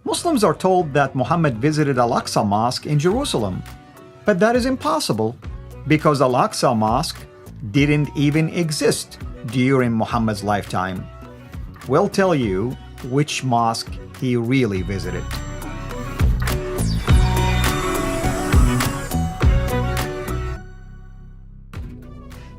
Muslims are told that Muhammad visited Al-Aqsa Mosque in Jerusalem, but that is impossible because Al-Aqsa Mosque didn't even exist during Muhammad's lifetime. We'll tell you which mosque he really visited.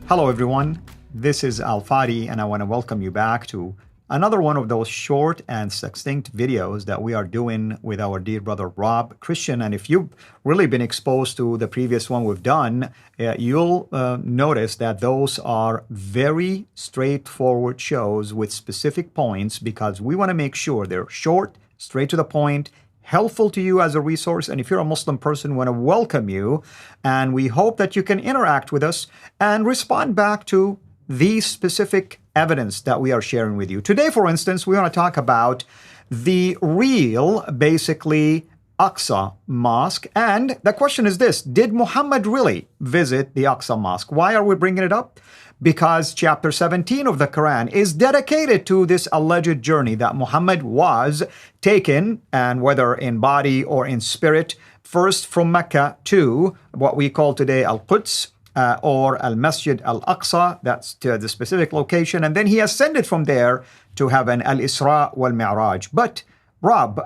Hello everyone, this is Al Fadi and I want to welcome you back to another one of those short and succinct videos that we are doing with our dear brother Rob Christian. And if you've really been exposed to the previous one we've done, you'll notice that those are very straightforward shows with specific points because we want to make sure they're short, straight to the point, helpful to you as a resource. And if you're a Muslim person, we want to welcome you. And we hope that you can interact with us and respond back to the specific evidence that we are sharing with you. Today, for instance, we want to talk about the real, basically, Aqsa Mosque. And the question is this: did Muhammad really visit the Aqsa Mosque? Why are we bringing it up? Because chapter 17 of the Quran is dedicated to this alleged journey that Muhammad was taken, and whether in body or in spirit, first from Mecca to what we call today Al-Quds, or Al-Masjid Al-Aqsa, that's to the specific location, and then he ascended from there to heaven, Al-Isra wal-Mi'raj. But Rob,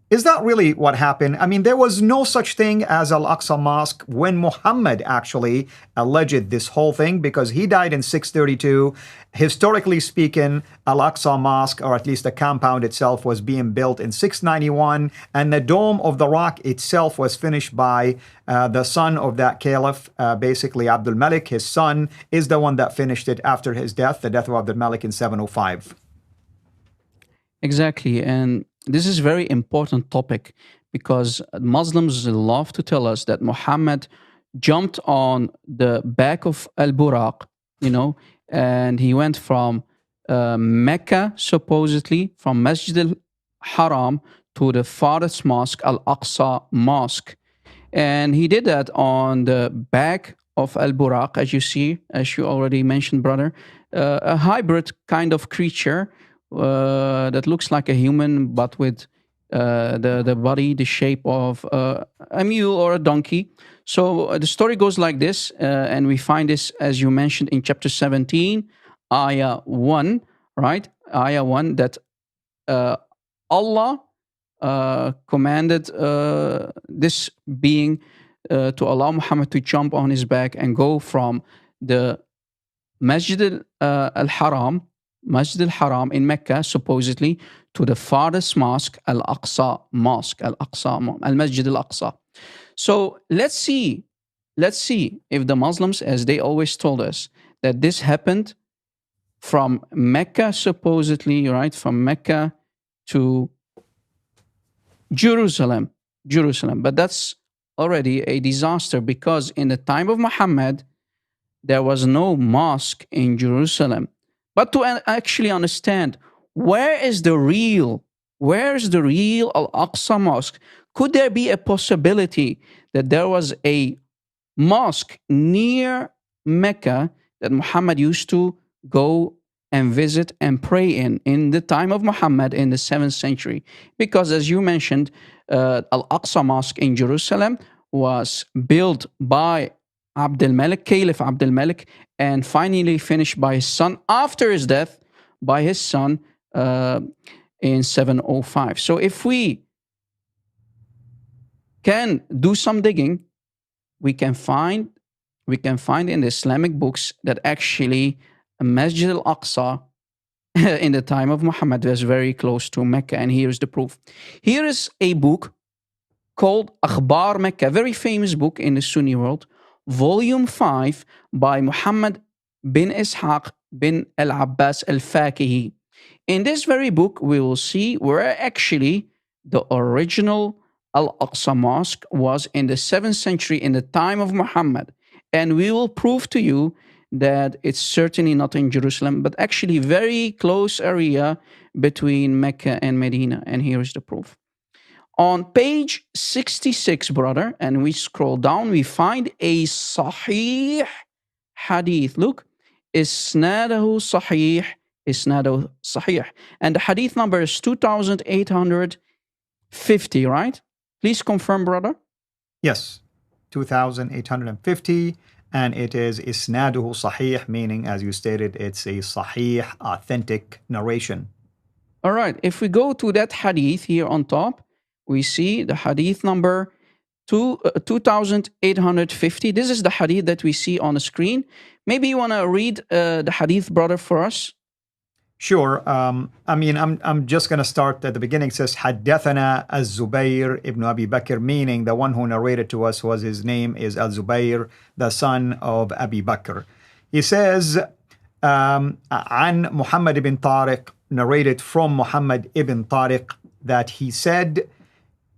is that really what happened? I mean, there was no such thing as Al-Aqsa Mosque when Muhammad actually alleged this whole thing, because he died in 632. Historically speaking, Al-Aqsa Mosque, or at least the compound itself, was being built in 691, and the Dome of the Rock itself was finished by the son of that caliph, basically Abdul Malik. His son is the one that finished it after his death, the death of Abdul Malik in 705. Exactly. And this is a very important topic because Muslims love to tell us that Muhammad jumped on the back of Al-Buraq, and he went from Mecca, supposedly, from Masjid al-Haram to the farthest mosque, Al-Aqsa Mosque. And he did that on the back of Al-Buraq, as you see, as you already mentioned, brother, a hybrid kind of creature that looks like a human, but with the body, the shape of a mule or a donkey. So the story goes like this, and we find this, as you mentioned, in chapter 17, ayah 1, right? Ayah 1, that Allah commanded this being to allow Muhammad to jump on his back and go from the Masjid al-Haram, Masjid al-Haram in Mecca, supposedly, to the farthest mosque, Al-Aqsa Mosque, Al-Masjid al-Aqsa. So let's see if the Muslims, as they always told us, that this happened from Mecca, supposedly, right, from Mecca to Jerusalem. But that's already a disaster, because in the time of Muhammad, there was no mosque in Jerusalem. But to actually understand where is the real Al-Aqsa Mosque, could there be a possibility that there was a mosque near Mecca that Muhammad used to go and visit and pray in the time of Muhammad in the 7th century? Because as you mentioned, Al-Aqsa Mosque in Jerusalem was built by Caliph Abdul Malik, and finally finished by his son after his death, by his son in 705. So if we can do some digging, we can find in the Islamic books that actually Masjid al-Aqsa in the time of Muhammad was very close to Mecca, and here is the proof. Here is a book called Akhbar Mecca, a very famous book in the Sunni world, Volume 5 by Muhammad bin Ishaq bin al-Abbas al-Fakihi. In this very book, we will see where actually the original Al-Aqsa Mosque was in the 7th century in the time of Muhammad. And we will prove to you that it's certainly not in Jerusalem, but actually very close area between Mecca and Medina. And here is the proof. On page 66, brother, and we scroll down, we find a Sahih hadith. Look, Isnadahu Sahih, Isnadahu Sahih. And the hadith number is 2886. 50, right? Please confirm, brother. Yes, 2850, and it is isnaduhu sahih, meaning, as you stated, it's a sahih, authentic narration. All right. If we go to that hadith here on top, we see the hadith number 2850. This is the hadith that we see on the screen. Maybe you want to read the hadith, brother, for us? Sure. I'm just going to start at the beginning. It says, حدثنا الزبير ibn Abi Bakr, meaning the one who narrated to us was his name is Al-Zubayr, the son of Abi Bakr. He says, عن Muhammad ibn Tariq, narrated from Muhammad ibn Tariq, that he said,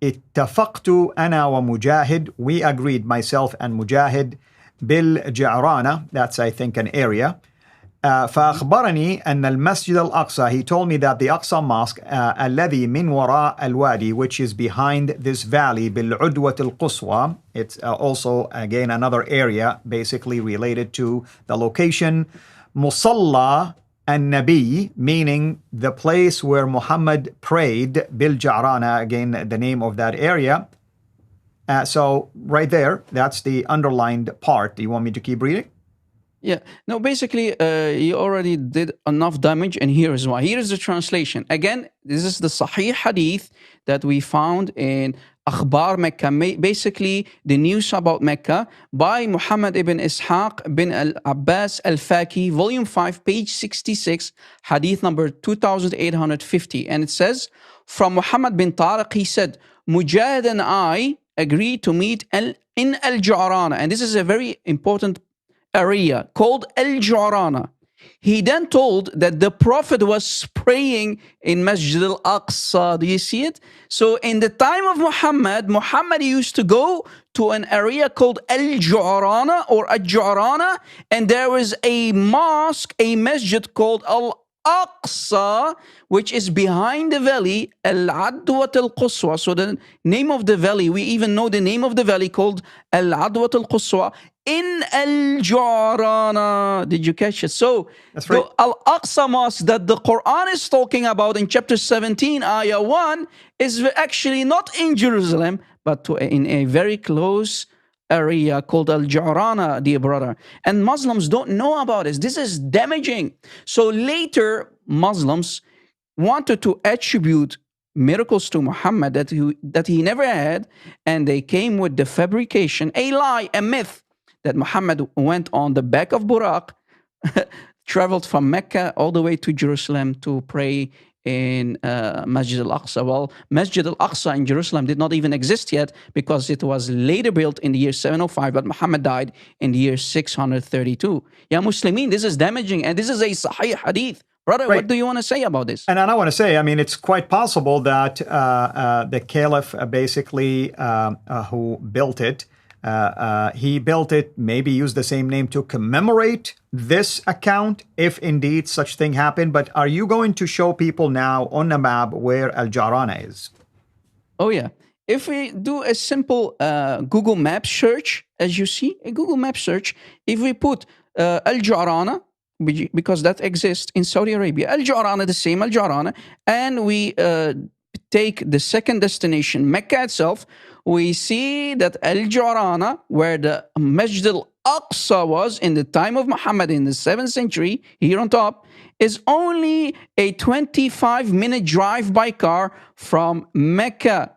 اتفقت أنا ومجاهد, we agreed, myself and Mujahid, بالجعرانة, that's I think an area. فأخبرني أن المسجد الأقصى, he told me that the Aqsa Mosque, الذي من وراء الوادي, which is behind this valley, بالعدوة القصوى, it's also again another area basically related to the location, مصلى النبي, meaning the place where Muhammad prayed, بالجعرانة, again the name of that area. So right there, that's the underlined part. Do you want me to keep reading? Yeah. No, basically, you already did enough damage, and here is why. Here is the translation. Again, this is the Sahih Hadith that we found in Akhbar Mecca, basically the news about Mecca, by Muhammad ibn Ishaq bin al-Abbas al-Faki, volume 5, page 66, hadith number 2850. And it says, from Muhammad bin Tariq, he said, Mujahid and I agreed to meet in Al-Ju'rana. And this is a very important area called Al-Ju'rana. He then told that the Prophet was praying in Masjid al-Aqsa. Do you see it? So in the time of Muhammad used to go to an area called Al-Ju'rana or Al-Ju'rana, and there was a mosque, a masjid called Al-Aqsa, which is behind the valley, Al-Adwat al-Quswa. So the name of the valley, we even know the name of the valley called Al-Adwat al-Quswa in Al-Ju'rana. Did you catch it? So that's right. The Al-Aqsa Mosque that the Quran is talking about in chapter 17, ayah 1, is actually not in Jerusalem, but in a very close area called Al-Ju'rana, dear brother. And Muslims don't know about this. This is damaging. So later, Muslims wanted to attribute miracles to Muhammad that he never had, and they came with the fabrication, a lie, a myth, that Muhammad went on the back of Buraq, traveled from Mecca all the way to Jerusalem to pray in Masjid al-Aqsa. Well, Masjid al-Aqsa in Jerusalem did not even exist yet because it was later built in the year 705, but Muhammad died in the year 632. Ya Muslimin, this is damaging, and this is a Sahih Hadith. Brother, Right. What do you want to say about this? And I want to say, I mean, it's quite possible that the caliph basically who built it, he built it, maybe used the same name to commemorate this account, if indeed such thing happened. But are you going to show people now on the map where Al-Jarana is? Oh, yeah. If we do a simple Google Maps search, as you see, a Google Maps search, if we put Al-Jarana, because that exists in Saudi Arabia, Al-Jarana, the same Al-Jarana, and we take the second destination, Mecca itself, we see that Al-Jarana, where the Masjid al-Aqsa was in the time of Muhammad in the 7th century, here on top, is only a 25-minute drive by car from Mecca.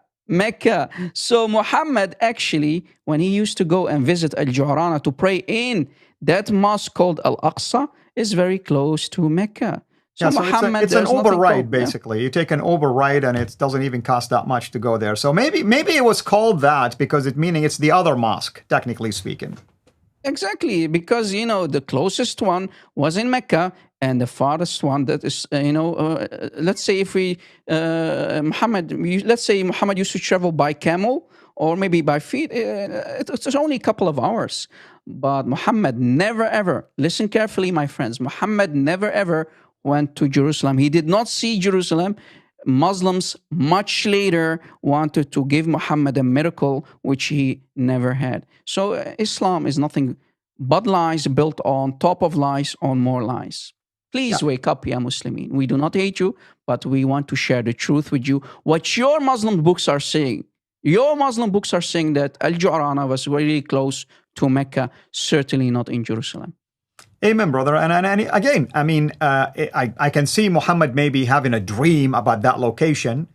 So Muhammad actually, when he used to go and visit Al-Ju'rana to pray in that mosque called Al-Aqsa, is very close to Mecca. So, yeah, so Muhammad, it's an Uber ride, called, basically. Yeah? You take an Uber ride and it doesn't even cost that much to go there. So maybe it was called that because meaning it's the other mosque, technically speaking. Exactly, because, the closest one was in Mecca, and the farthest one that is, let's say if we, let's say Muhammad used to travel by camel or maybe by feet, it's only a couple of hours. But Muhammad never ever, listen carefully, my friends, Muhammad never ever went to Jerusalem. He did not see Jerusalem. Muslims much later wanted to give Muhammad a miracle which he never had. So Islam is nothing but lies built on top of lies on more lies. Please wake up, ya Muslimin. We do not hate you, but we want to share the truth with you. What your Muslim books are saying. Your Muslim books are saying that Al-Ju'rana was really close to Mecca, certainly not in Jerusalem. Amen, brother. And again, I mean, I can see Muhammad maybe having a dream about that location.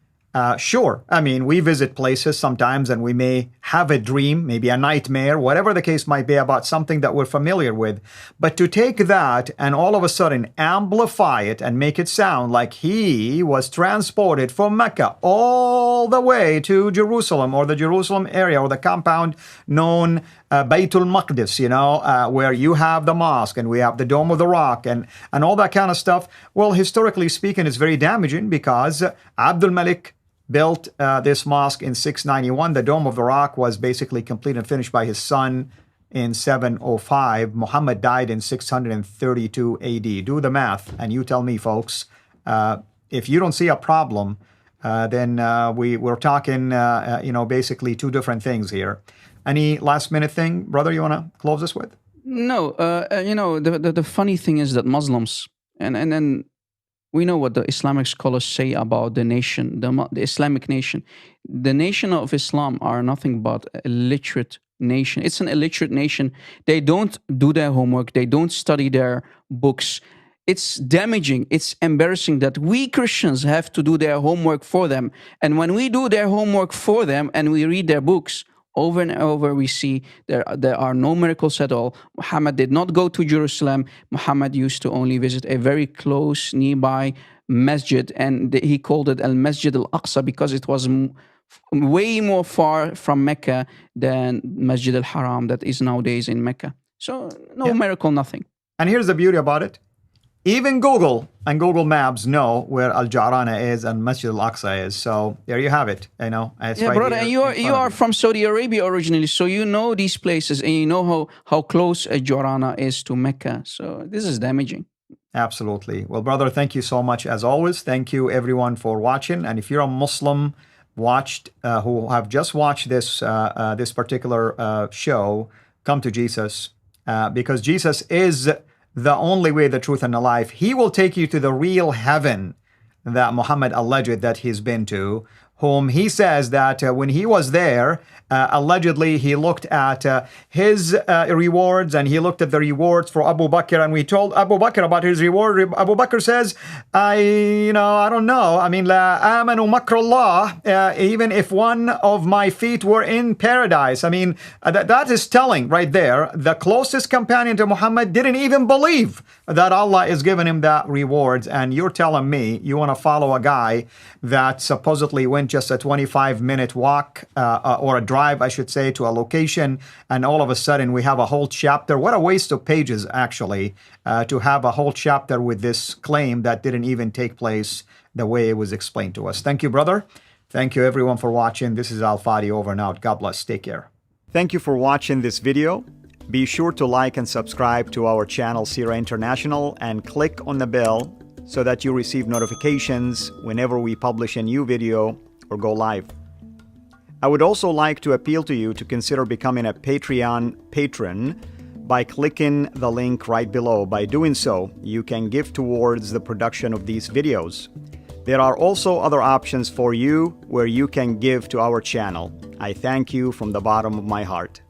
Sure. I mean, we visit places sometimes and we may have a dream, maybe a nightmare, whatever the case might be, about something that we're familiar with. But to take that and all of a sudden amplify it and make it sound like he was transported from Mecca all the way to Jerusalem, or the Jerusalem area, or the compound known Baytul Maqdis, where you have the mosque and we have the Dome of the Rock and all that kind of stuff. Well, historically speaking, it's very damaging, because Abdul Malik built this mosque in 691. The Dome of the Rock was basically complete and finished by his son in 705. Muhammad died in 632 AD. Do the math, and you tell me, folks. If you don't see a problem, then we're talking, basically two different things here. Any last minute thing, brother, you want to close this with? No, the funny thing is that Muslims, and then we know what the Islamic scholars say about the nation, the Islamic nation. The nation of Islam are nothing but an illiterate nation. It's an illiterate nation. They don't do their homework. They don't study their books. It's damaging. It's embarrassing that we Christians have to do their homework for them. And when we do their homework for them and we read their books, over and over, we see there are no miracles at all. Muhammad did not go to Jerusalem. Muhammad used to only visit a very close, nearby masjid, and he called it Al-Masjid Al-Aqsa because it was way more far from Mecca than Masjid Al-Haram that is nowadays in Mecca. So no miracle, nothing. And here's the beauty about it. Even Google and Google Maps know where Al-Ja'rana is and Masjid Al-Aqsa is. So there you have it. It's right brother, here and you are from Saudi Arabia originally, so you know these places and you know how close Al-Ja'rana is to Mecca. So this is damaging. Absolutely. Well, brother, thank you so much as always. Thank you everyone for watching. And if you're a Muslim who have just watched this this particular show, come to Jesus, because Jesus is the only way, the truth, and the life. He will take you to the real heaven that Muhammad alleged that he's been to, whom he says that when he was there, allegedly he looked at his rewards, and he looked at the rewards for Abu Bakr, and we told Abu Bakr about his reward. Abu Bakr says, I don't know. I mean, la amanu makrullah, even if one of my feet were in paradise. I mean, that is telling right there. The closest companion to Muhammad didn't even believe that Allah is giving him that rewards, and you're telling me you want to follow a guy that supposedly went just a 25-minute walk or a drive, I should say, to a location, and all of a sudden we have a whole chapter. What a waste of pages, actually, to have a whole chapter with this claim that didn't even take place the way it was explained to us. Thank you, brother. Thank you, everyone, for watching. This is Al-Fadi over and out. God bless. Take care. Thank you for watching this video. Be sure to like and subscribe to our channel, Sira International, and click on the bell so that you receive notifications whenever we publish a new video or go live. I would also like to appeal to you to consider becoming a Patreon patron by clicking the link right below. By doing so, you can give towards the production of these videos. There are also other options for you where you can give to our channel. I thank you from the bottom of my heart.